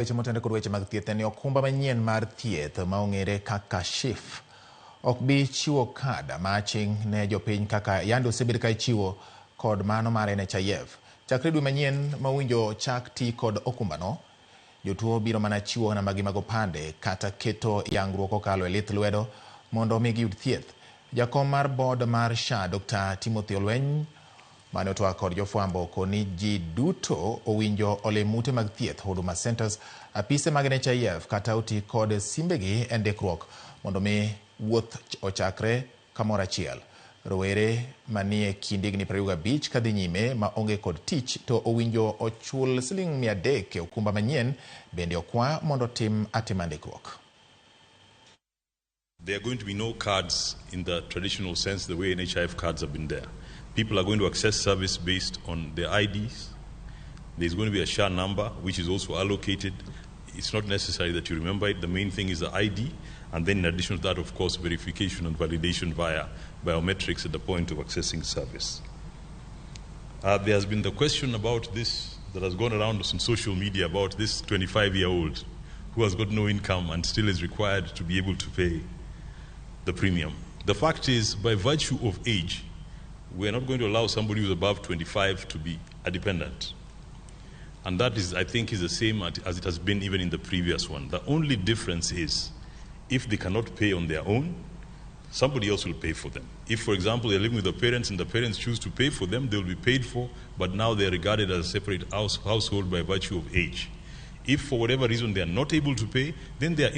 Weche motende kod weche mag thieth en ni okumba manyien mar thieth maong'ere kaka SHIF ok bi chiwo kad matching ne jopiny kaka yande osebed ka ichiwo kod mano mar SHIF. Chakre dwe manyien mawinjo chak ti kod okumba no, jotuo biro mana chiwo nambagi mag opande kata keto yangruok kokalo e lith lwedo mondo omi giyud thieth. Jakom mar board mar SHA Dr. Timothy Olweny mane otwak kod jofwambo koni ji duto owinjo olim ute mag thieth Huduma Centers, apise mag SHIF kata oti kod simbegi e ndikruok mondo mi wuoth ochakre kamoro achiel. Rowere manie kind higni 25 kadhi nyime ma onge kod tich to owinjo ochul siling 300 e okumba manyien bende okwa mondo tim atima ndikruok. There are going to be no cards in the traditional sense the way NHIF cards have been there. People are going to access service based on their IDs. There's going to be a SHA number which is also allocated. It's not necessary that you remember it. The main thing is the ID, and then in addition to that, of course, verification and validation via biometrics at the point of accessing service. There has been the question about this that has gone around on social media about this 25-year-old who has got no income and still is required to be able to pay the premium. The fact is, by virtue of age, we are not going to allow somebody who's above 25 to be a dependent. And that is, I think, is the same as it has been even in the previous one. The only difference is, if they cannot pay on their own, somebody else will pay for them. If, for example, they're living with the parents and the parents choose to pay for them, they'll be paid for, but now they're regarded as a separate household by virtue of age. If for whatever reason they are not able to pay, then they are